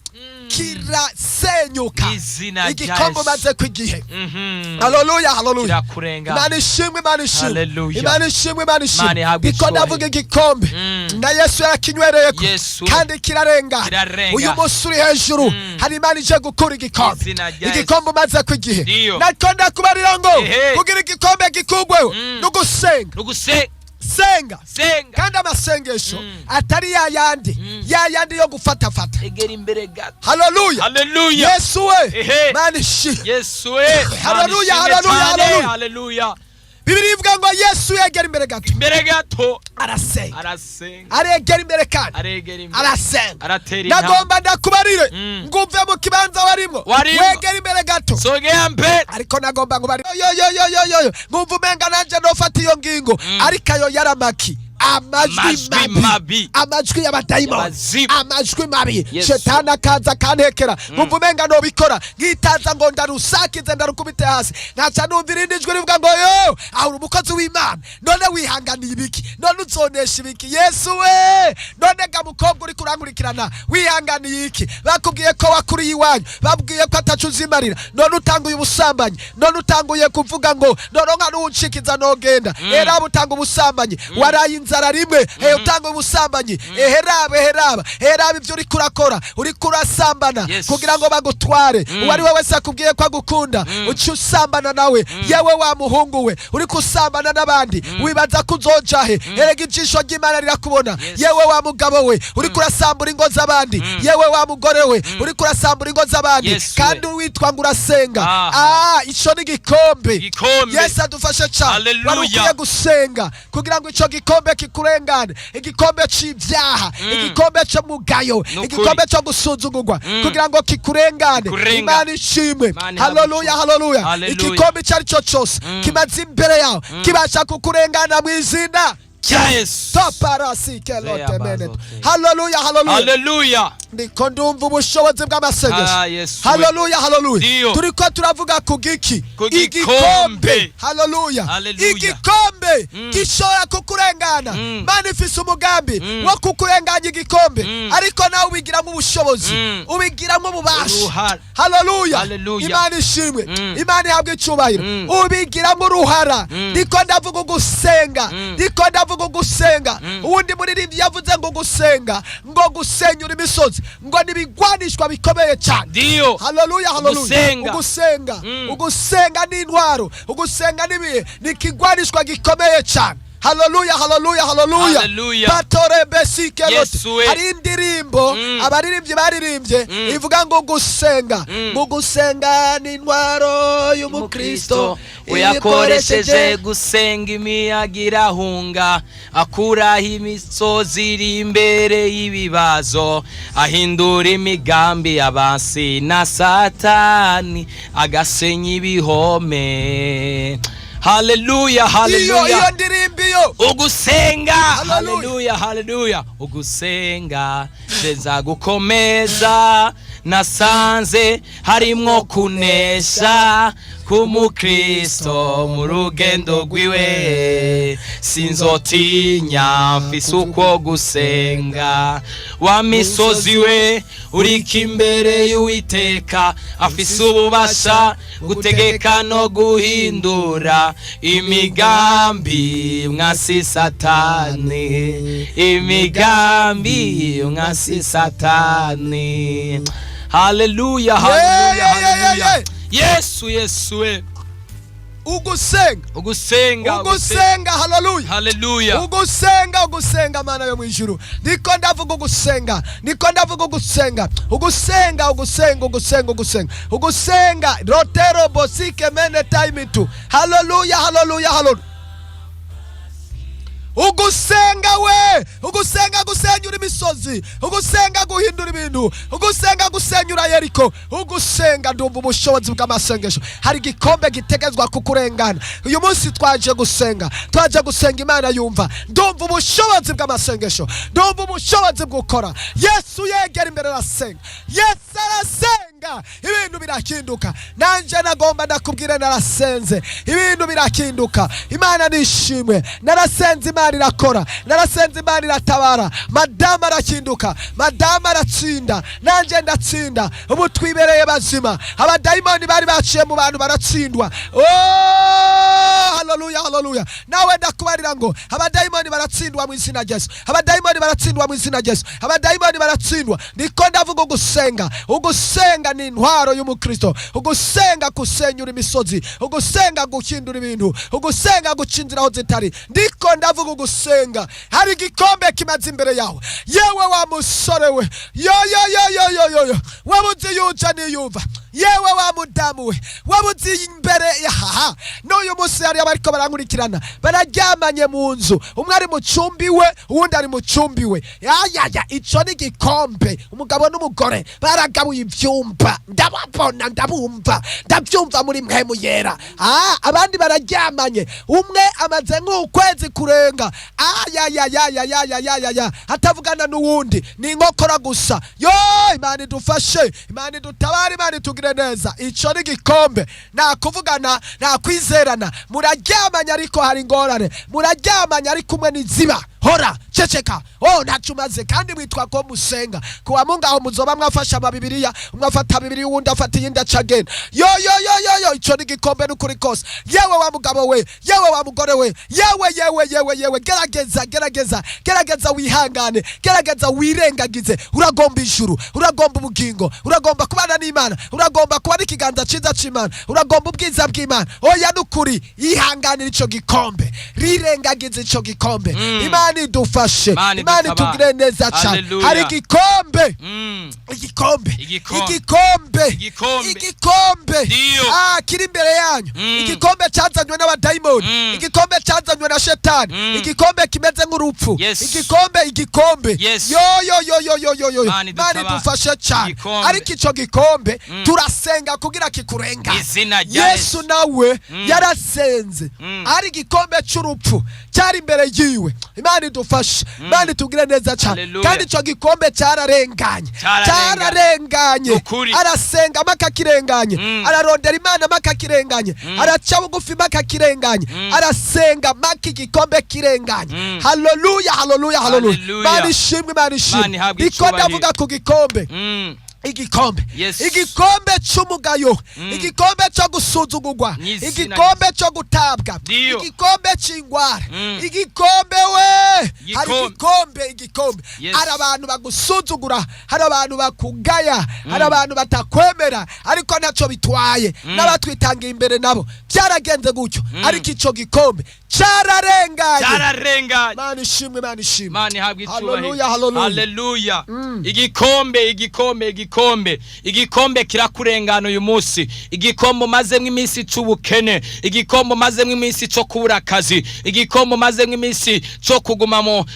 S1: kirasenyuka,
S2: Izina rya
S1: igikombe
S2: Yesu.
S1: umaze ku gihe.
S2: Mhm.
S1: Haleluya, haleluya.
S2: Kirakurenga.
S1: Imana ishimwe, Imana ishimwe,
S2: Hallelujah.
S1: Imana ishimwe, Imana
S2: Imana
S1: ishimwe.
S2: ihabwe
S1: Ndiko ndavuga
S2: icyubahiro.
S1: igikombe na Yesu yarakinywereyeko
S2: Yesu.
S1: kandi kirarenga.
S2: Kirarenga.
S1: Uyu munsi uri hejuru hari Imana ije gukura igikombe,
S2: Izina rya
S1: igikombe umaze ku gihe.
S2: Ndiyo.
S1: Nako ndakubarira ngo
S2: Ehe.
S1: kugira igikombe gikugweho no gusenga,
S2: Nuguse
S1: senga
S2: senga.
S1: kandi amasengesho atari yayandi yo gufatafata.
S2: Egera imbere gato.
S1: Haleluya,
S2: Hallelujah.
S1: Yesu we,
S2: Ehe.
S1: Mana ishimwe.
S2: Yesu we.
S1: Hallelujah,
S2: Mana ishimwe
S1: hallelujah,
S2: cyane.
S1: hallelujah.
S2: Hallelujah.
S1: Bibiri ivuga ngo Yesu yegera imbere gato
S2: Imbere gato
S1: arasenga,
S2: arasenga.
S1: aregera imbere kandi
S2: Aregera imbere.
S1: arasenga.
S2: Aratera intambwe.
S1: Nagomba ndakubarire ngumve mu kibanza warimwo
S2: Warimwo.
S1: wegera imbere gato,
S2: Sogea mbere.
S1: ariko nagomba ngubarire yo ngumva umenga nanje nofata iyo ngingo, ariko ayo yaramaki amajwi
S2: Amajwi
S1: mabi,
S2: mabi.
S1: amajwi y'abadayimoni,
S2: Abazimu.
S1: amajwi mabi.
S2: Yesu.
S1: Shetani akaza kantekera ngumva umenga nobikora nkitaza ngo ndarusakize ndarukubite hasi, nkaca numva irindi jwi rivuga ngo yo ahura umukozi w'Imana, none wihanganiye ibiki, none uzonesha ibiki? Yesu we, none ga mukobwa uri kurankurikirana wihanganiye iki? Bakubwiye ko wakuriye iwanyu, babwiye ko atacu uzimarira, none utanguye ubusambanyi, none utanguye kuvuga ngo none nka n'uwucikiza nogenda. Era butanga ubusambanyi, waraye inzara rimwe, utanga ubusambanyi, heraba ibyo uri kurakora, uri kurasambana
S2: Yes.
S1: kugira ngo bagutware. Uwari we wese akubwiye ko agukunda uci usambana nawe. Yewe wa muhungu we uri kusambana n'abandi, wibaza ko uzoja he? Erega ijisho ry'Imana rirakubona.
S2: Yes.
S1: Yewe wa mugabo we uri kurasambura ingo z'abandi, yewe wa mugore we uri kurasambura ingo z'abandi,
S2: Yes,
S1: kandi witwa ngo urasenga.
S2: Aha.
S1: Ico ni igikombe.
S2: Igikombe.
S1: Yesu adufashe cyane.
S2: Hallelujah.
S1: Wari ukwiye gusenga kugira ngo ico gikombe kikurengane, igikombe c'ivyaha, igikombe c'umugayo,
S2: Nukuri.
S1: igikombe co gusuzugurwa, kugira ngo kikurengane.
S2: Kurenga.
S1: Imana ishimwe.
S2: Imana
S1: Haleluya,
S2: ihabwe
S1: haleluya.
S2: Hallelujah.
S1: Igikombe icyo ari cyo cyose kimaze imbere yawe kibasha kukurengana mu izina
S2: Rya Yesu.
S1: Toparasikelotemenet. Haleluya, haleluya.
S2: Hallelujah.
S1: Ndiko ndumva ubushobozi bw'amasengesho.
S2: Ah, Yesu.
S1: Haleluya, haleluya.
S2: Ndiyo.
S1: Turiko turavuga ku giki?
S2: Ku gikombe.
S1: Haleluya.
S2: Haleluya.
S1: Igikombe gishobora kukurengana. Mana ifise umugambi wo kukurenganya igikombe, ariko nawe ubigiramo ubushobozi, ubigiramo ububasha.
S2: Uruhara.
S1: Haleluya.
S2: Haleluya.
S1: Imana ishimwe. Imana ihabwe icyubahiro. Ubigiramo uruhara. Ndiko ndavuga ugusenga, ndiko ndavuga ugusenga. Uwundi muririmbyi yavuze ngo gusenga, ngo gusenyura imisozi, ngo nibigwanishwa bikomeye cyane.
S2: Ndiyo.
S1: Haleluya, haleluya.
S2: Gusenga.
S1: Ugusenga ni intwaro, ugusenga ni ikigwanishwa gikomeye cyane. Haleluya, haleluya, haleluya.
S2: Haleluya.
S1: Patore besikelote.
S2: Yesu we.
S1: Hari indirimbo abaririmbyi baririmbye ivuga ngo gusenga, ngo gusenga ni intwaro y'umukristo,
S2: uyakoresheje gusenga imiyaga irahunga, akuraho imisozi iri imbere y'ibibazo, ahindura imigambi y'abasi na Satani, agasenya ibihome. Haleluya, haleluya.
S1: Iyo ndirimbo iyo
S2: Ugusenga.
S1: Hallelujah.
S2: Haleluya, haleluya. Ugusenga ndeza gukomeza, nasanze harimwo kunesha, k'umukristo mu rugendo rwiwe sinzotinya mfise uko gusenga wa misozi we uriko imbere y'Uwiteka afise ububasha gutegeka no guhindura imigambi mwasi satani imigambi mwasi satani. Haleluya, haleluya, haleluya. Yesu, Yesu we.
S1: Ugusenga, haleluya,
S2: haleluya.
S1: Ugusenga mana yo mwijuru. Niko ndavuga ugusenga. Rotero bosike mene time tu. Haleluya, haleluya, haleluya. Ugusenga gusenyura imisozi, ugusenga guhindura ibintu, ugusenga gusenyura Yeriko, ugusenga ndumva ubushobozi bw'amasengesho. Hari igikombe gitegezwa kukurengana. Uyu munsi twaje gusenga Imana yumva. Ndumva ubushobozi bw'amasengesho, ndumva ubushobozi bw'ukora. Yesu yegera imbere arasenga, Yesu arasenga, ibintu birahinduka. Nanje nagomba ndakubwire narasenze, ibintu birahinduka. Imana nishimwe, narasenze, Imana irakora, narasenze, Imana iratabara. Madamu arahinduka, madamu aratsinda, nanje ndatsinda. Ubu twibereye bazima, abadayimoni bari baciye mu bantu baratsindwa. Haleluya, haleluya. Nawe ndakubarira ngo abadayimoni baratsindwa mu izina rya Yesu, abadayimoni baratsindwa mu izina rya Yesu, abadayimoni baratsindwa. Niko ndavuga ugusenga ni intwaro y'umukristo. Ugusenga gusenyura imisozi, ugusenga guhindura ibintu, ugusenga gucinzira aho zitari. Ndiko ndavuga ugusenga. Hari igikombe kimaze imbere yawe, yewe wa musore we, yo wabuze yuja niyumva, yewe wa mudamu we, wabuze imbere yaha. N'uyu munsi hari abariko barankurikirana bararyamanye mu nzu, umwe ari mu cumbi we, uwundi ari mu cumbi we. Ico ni igikombe. Umugabo n'umugore baragabuye ivyumba, ndababona, ndabumva, ndavyumva muri mpemu yera. Abandi bararyamanye, umwe amaze nk'ukwezi kurenga, atavugana n'uwundi, ni inkokora gusa. Imana idufashe, Imana idutabare, Imana itugire neza. Ico ni igikombe. Nakuvugana, nakwizerana. Muraryamanye ariko hari ingorane, muraryamanye ariko umwe niziba. Hora, ceceka, ntacu maze kandi mwitwa ko musenga. Kuwa mungaho muzoba mwafasha amabibiriya, umwafata bibiri uwundi afata iyindi acagenda. Ico ni igikombe n'ukuri kose. Yewe wa mugabo we, yewe wa mugore we, yewe, gerageza wihangane, gerageza wirengagize. Uragomba ijuru, uragomba ubugingo, uragomba kubana n'Imana, uragomba kubana ikiganza ciza c'Imana, uragomba ubwiza bw'Imana. Nukuri, yihanganira ico gikombe, rirengagize ico gikombe. Imana idufashe, Imana itugire neza cyane. Hari igikombe, igikombe kiri imbere yanyu. Igikombe cyazanywe n'abadayimoni, igikombe cyazanywe na shetani, igikombe kimeze nk'urupfu, igikombe. Imana idufashe cyane. Ariko ico gikombe turasenga kugira kikurengane. Yesu nawe yarasenze, ari igikombe cy'urupfu cyari imbere yiwe. Imana idufashe, Imana itugire neza cyane. Kandi ico gikombe cyararenganye. Arasenga makakirenganye, ararondera Imana makakirenganye, araca bugufi makakirenganye, arasenga maka igikombe kirenganye. Haleluya, haleluya, haleluya. Imana ishimwe, Imana ishimwe. Ndiko ndavuga ku gikombe. Igikombe cy'umugayo, igikombe cyo gusuzugurwa, igikombe cyo gutabwa, igikombe cy'ingwara, igikombe we. Hari igikombe. Hari abantu bagusuzugura, hari abantu bakugaya, hari abantu batakwemera, ariko naco bitwaye, n'abatwitangiye imbere nabo byaragenze gutyo. Ariko ico gikombe cyararenganye. Imana ishimwe, Imana ishimwe.
S2: Imana ihabwe icyubahiro. Haleluya. Igikombe kirakurengana uyu munsi. Igikombe mazemwe iminsi c'ubukene, igikombe mazemwe iminsi cyo kubura akazi, igikombe mazemwe iminsi cyo kuguma mo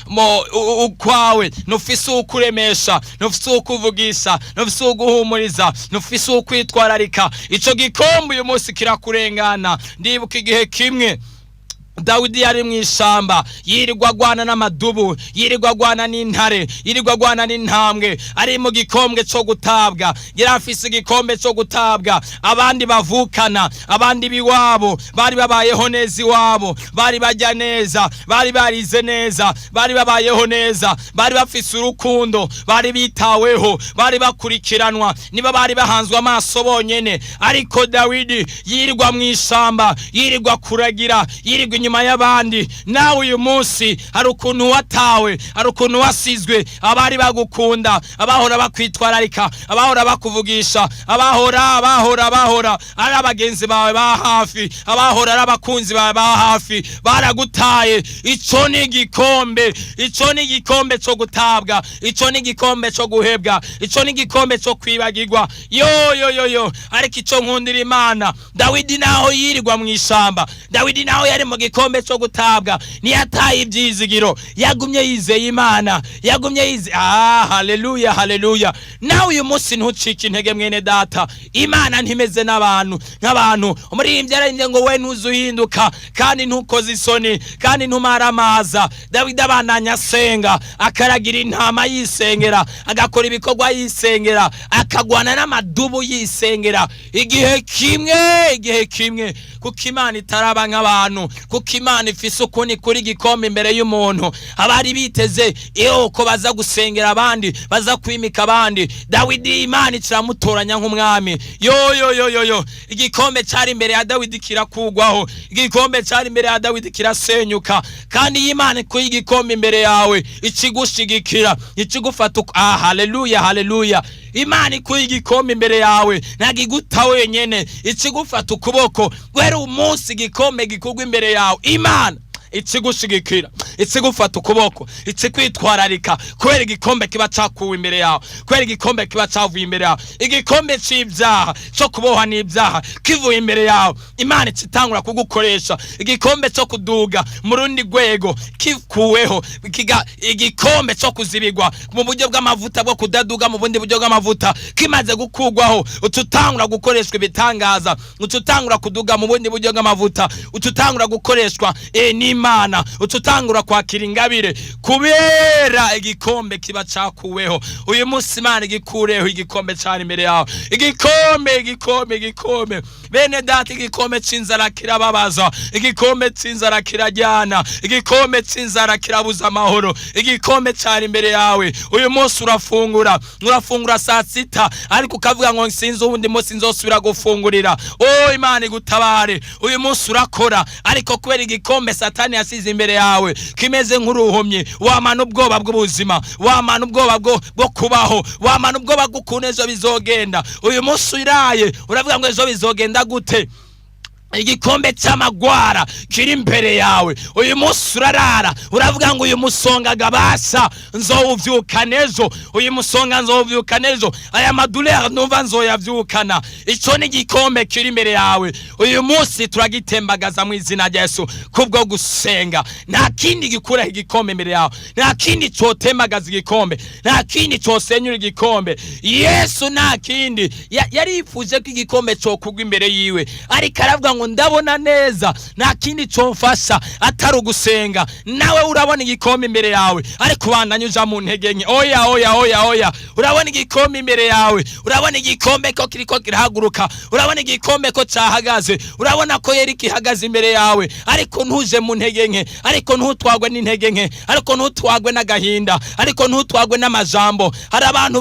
S2: ukwawe, nufise ukuremesha, nufise ukuvugisha, nufise uguhumuriza, nufise ukwitwararika. Ico gikombe uyu munsi kirakurengana. Ndibuka igihe kimwe Dawidi yari mu ishamba, yirirwa agwana n'amadubu, yirirwa agwana n'intare, yirirwa agwana n'intambwe, ari mu gikombe cyo gutabwa. Yari afise igikombe cyo gutabwa. Abandi bavukana, abandi biwabo bari babayeho neza iwabo, bari bajya neza, bari barize neza, bari babayeho neza, bari bafise urukundo, bari bitaweho, bari bakurikiranwa, niba bari bahanzwe amaso bonyene. Ariko Dawidi yirirwa mu ishamba, yirirwa kuragira, yirirwa inyuma y'abandi. Nawe uyu munsi hari ukuntu watawe, hari ukuntu wasizwe. Abari bagukunda, abahora bakwitwararika, abahora bakuvugisha, abahora ari abagenzi bawe ba hafi, abahora ari abakunzi bawe ba hafi, baragutaye. Ico ni igikombe, ico ni igikombe cyo gutabwa, ico ni igikombe cyo guhebwa, ico ni igikombe cyo kwibagirwa. Yo ariko ico nkundira Imana, Dawidi naho yirirwa mu ishamba, Dawidi naho yari mu gikombe cyo gutabwa, ntiyataye ibyizigiro, yagumye yizeye Imana, yagumye yizeye. Haleluya. Nawe uyu munsi ntucike intege mwene data. Imana ntimeze nk'abantu. Umuririmbyi yararimbye ngo we ntuzuhinduka kandi ntukoze isoni kandi ntumaramaza. Dawidi abananya asenga, akaragira intama yisengera, agakora ibikorwa yisengera, akagwana n'amadubu yisengera. Igihe kimwe kuko Imana itaraba nk'abantu, kuko Imana ifise ukuni kuri gikombe imbere y'umuntu. Abari biteze ko baza gusengera abandi, baza kwimika abandi, Dawidi Imana iciramutoranya nk'umwami. Yo igikombe cyari imbere ya Dawidi kirakugwaho, igikombe cyari imbere ya Dawidi kirasenyuka. Kandi Imana ku igikombe imbere yawe ikigushigikira, ikigufata. Haleluya. Imana ikuye igikombe imbere yawe, ntagiguta wenyene, ikigufata ukuboko. Guhera umunsi igikombe gikugwa imbere yawe, Imana ikigushigikira, ikigufata ukuboko, ikikwitwararika. Kubera igikombe kiba cakuwe imbere yawe, kubera igikombe kiba cavuye imbere yawe, igikombe c'ibyaha, cyo kuboha n'ibyaha kivuye imbere yawe, Imana itangura kugukoresha. Igikombe cyo kuduga mu rundi rwego kikuweho, igikombe cyo kuzibigwa mu buryo bw'amavuta, bwo kudaduga mu bundi buryo bw'amavuta kimaze gukugwaho, ututangura gukoreshwa ibitangaza, ututangura kuduga mu bundi buryo bw'amavuta, ututangura gukoreshwa n'Imana, ututangura kwakira ingabire kubera igikombe kiba cakuweho. Uyu munsi Imana igikureho igikombe cyari imbere yawe, igikombe. Bene data, igikombe c'inzara kirababaza, igikombe c'inzara kirajyana, igikombe c'inzara kirabuza amahoro. Igikombe cyari imbere yawe. Uyu munsi urafungura saa sita, ariko ukavuga ngo sinzi ubundi munsi nzosubira gufungurira. Imana igutabare. Uyu munsi urakora, ariko kubera igikombe Satani yasize imbere yawe kimeze nk'uruhumye, wamana ubwoba bw'ubuzima, wamana ubwoba bwo kubaho, wamana ubwoba bw'ukuntu ejo bizogenda. Uyu munsi uraye uravuga ngo ejo bizogenda gute? Igikombe cy'amagwara kiri imbere yawe. Uyu munsi urarara uravuga ngo uyu musonga gabasha nzowuvyukana ejo, uyu musonga nzowuvyukana ejo, aya madulere numva nzoyavyukana. Ico ni igikombe kiri imbere yawe. Uyu munsi turagitembagaza mu izina rya Yesu kubwo gusenga. Nta kindi gikura igikombe imbere yawe, nta kindi cotembagaza igikombe, nta kindi cosenyura igikombe. Yesu nta kindi yarifuje ko igikombe cyo kugwa imbere yiwe, ariko aravuga ngo ndabona neza nta kindi cyomfasha atari ugusenga. Nawe urabona igikombe imbere yawe, ariko bandanye uja mu ntege nke. Oya urabona igikombe imbere yawe, urabona igikombe ko kiriko kirahaguruka, urabona igikombe ko cyahagaze, urabona ko yeri kihagaze imbere yawe, ariko ntuje mu ntege nke, ariko ntutwagwe n'intege nke, ariko ntutwagwe n'agahinda, ariko ntutwagwe n'amajambo. Hari abantu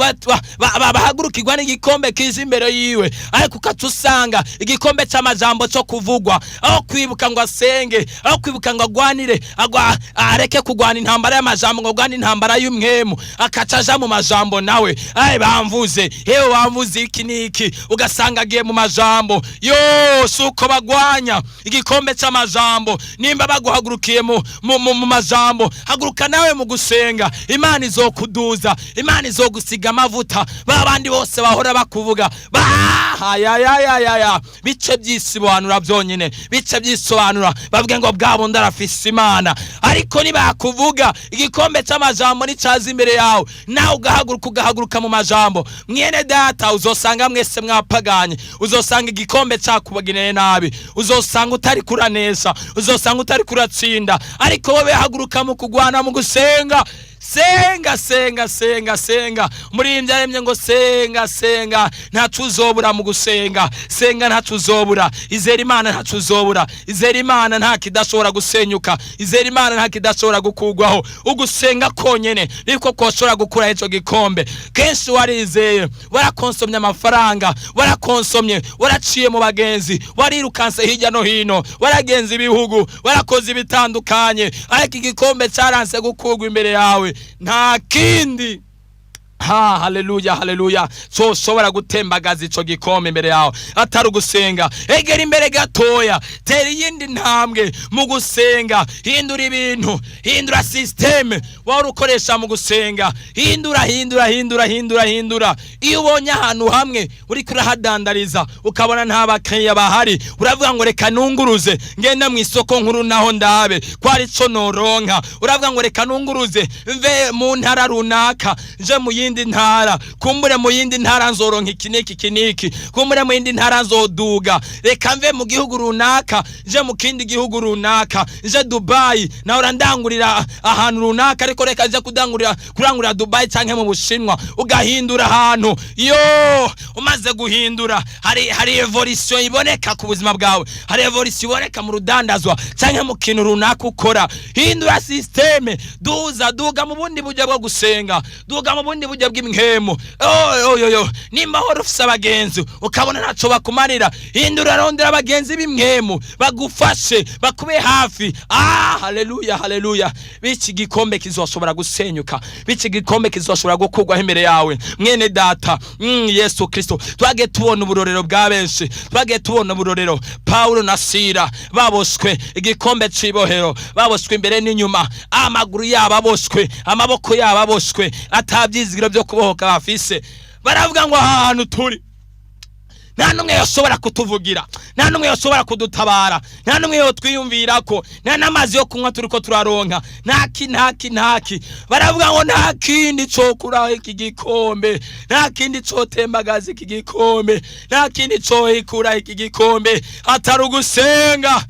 S2: bahagurukirwa n'igikombe kiza imbere yiwe, ariko ukatusanga igikombe cy'amajambo cyo kuvugwa, aho kwibuka ngo asenge, aho kwibuka ngo agwanire, areke kugwana intambara y'amajambo, ngo agwane intambara y'umwemu, akacaja mu majambo nawe. Bamvuze, hewe wamvuze iki niki, ugasanga agiye mu majambo. Suko bagwanya igikombe cy'amajambo. Nimba baguhagurukiye mu majambo, haguruka nawe mu gusenga. Imana izokuduza, Imana izogusiga amavuta. Babandi bose bahora bakuvuga bice by'isi banura kwisobanura byonyine, bice byisobanura bavuge ngo bwa bundi arafise Imana. Ariko nibakuvuga igikombe cy'amajambo nicyaza imbere yawe, nawe ugahaguruka mu majambo, mwene data, uzosanga mwese mwapaganye, uzosanga igikombe cyakubageneye nabi, uzosanga utari kuranesha, uzosanga utari kuratsinda. Ariko wowe haguruka mu kugwana, mu gusenga. Senga umuririmbyi yaremye ngo senga ntacu uzobura mu gusenga. Senga ntacu uzobura, izera Imana ntacu uzobura, izera Imana nta kidashobora gusenyuka, izera Imana nta kidashobora gukugwaho. Ugusenga konyene niko koshobora gukura ico gikombe. Kenshi warizeye, warakonsomye amafaranga, warakonsomye, waraciye mu bagenzi, warirukanse hirya no hino, waragenza ibihugu, warakoze ibitandukanye, ariko igikombe cyaranse gukugwa imbere yawe. Nta kindi haleluya so ushobora gutembagaza ico gikombe imbere yawe atari ugusenga. Egera imbere gatoya, tera iyindi ntambwe mu gusenga, hindura ibintu, hindura systeme wari ukoresha mu gusenga, hindura. Iyo ubonye ahantu hamwe uri kurahadandariza ukabona nta bakiriya bahari, uravuga ngo reka nunguruze ngende mu isoko nkuru naho ndabe ko ari co noronka. Uravuga ngo reka nunguruze mve mu ntara runaka nje mu yindi ntara, kumbure mu yindi ntara nzoronka ikiniki, kumbure mu yindi ntara nzoduga, reka mve mu gihugu runaka nje mu kindi gihugu runaka, nje Dubai na urandangurira ahantu runaka, ariko reka nje kurangurira Dubai canke mu Bushinwa. Ugahindura ahantu, umaze guhindura hari evolution iboneka ku buzima bwawe, hari evolution iboneka mu rudandazwa canke mu kintu runaka ukora. Hindura systeme, duga mu bundi buryo bwo gusenga, duga mu bundi buryo bw'imhemo. Nimba horo ufise abagenzi ukabona ntaco bakumarira, hindura, rondera abagenzi b'imhemo bagufashe, bakube hafi. Haleluya. Biki gikombe kizoshobora gusenyuka, biki gikombe kizoshobora gukugwa imbere yawe. Mwene data, Yesu Kristo, twage tubona uburorero bwa benshi, twage tubona uburorero Paulo na Sila baboshwe igikombe cibohero, baboshwe imbere n'inyuma, amaguru yabo aboshwe, amaboko yabo aboshwe, atabyizigiro byo kubohoka bafise. Baravuga ngo ahantu turi nta numwe yoshobora kutuvugira, nta numwe yoshobora kudutabara, nta numwe yo twiyumvirako, nta namazi yo kunywa turiko turaronka, ntaki. Baravuga ngo nta kindi cyo kuraho iki gikombe, nta kindi cyo tembagaza iki gikombe, nta kindi cyo ikura iki gikombe atari ugusenga.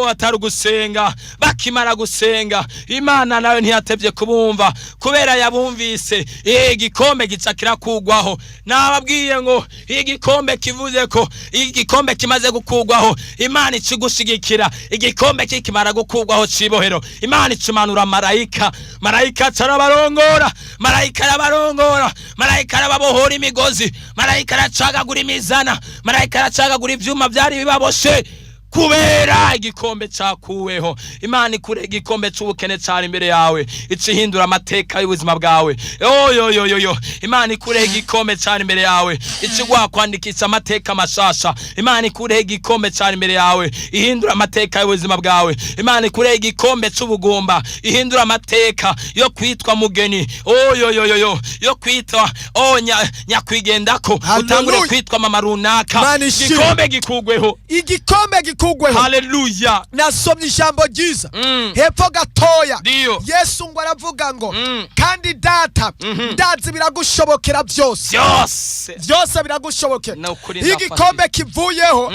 S2: Atari ugusenga. Bakimara gusenga, Imana nayo ntiyatevye kubumva, kubera yabumvise. Igikombe gica kirakugwaho. Nababwiye ngo igikombe kivuze ko igikombe kimaze gukugwaho, Imana icigushigikira. Igikombe kikimara gukugwaho cibohero, Imana icumanura marayika carabarongora, marayika arababohora imigozi, marayika aracagagura imizana, marayika aracagagura ivyuma byari bibaboshe, kubera igikombe cyakuweho. Imana ikure igikombe cy'ubukene cyari imbere yawe, icihindura amateka y'ubuzima bwawe. Imana ikure igikombe cyari imbere yawe, ikigwa kwandikisha amateka mashasha. Imana ikure igikombe cyari imbere yawe, ihindura amateka y'ubuzima bwawe. Imana ikure igikombe cy'ubugumba, ihindura amateka yo kwitwa mugeni, yo kwitwa nyakwigendako, utangure kwitwa mama runaka. Igikombe gikugweho, Haleluya.
S1: Nasomye ijambo ryiza hepfo gatoya, Yesu ngo aravuga ngo kandi data ndazi biragushobokera byose, byose biragushobokera. Igikombe kivuyeho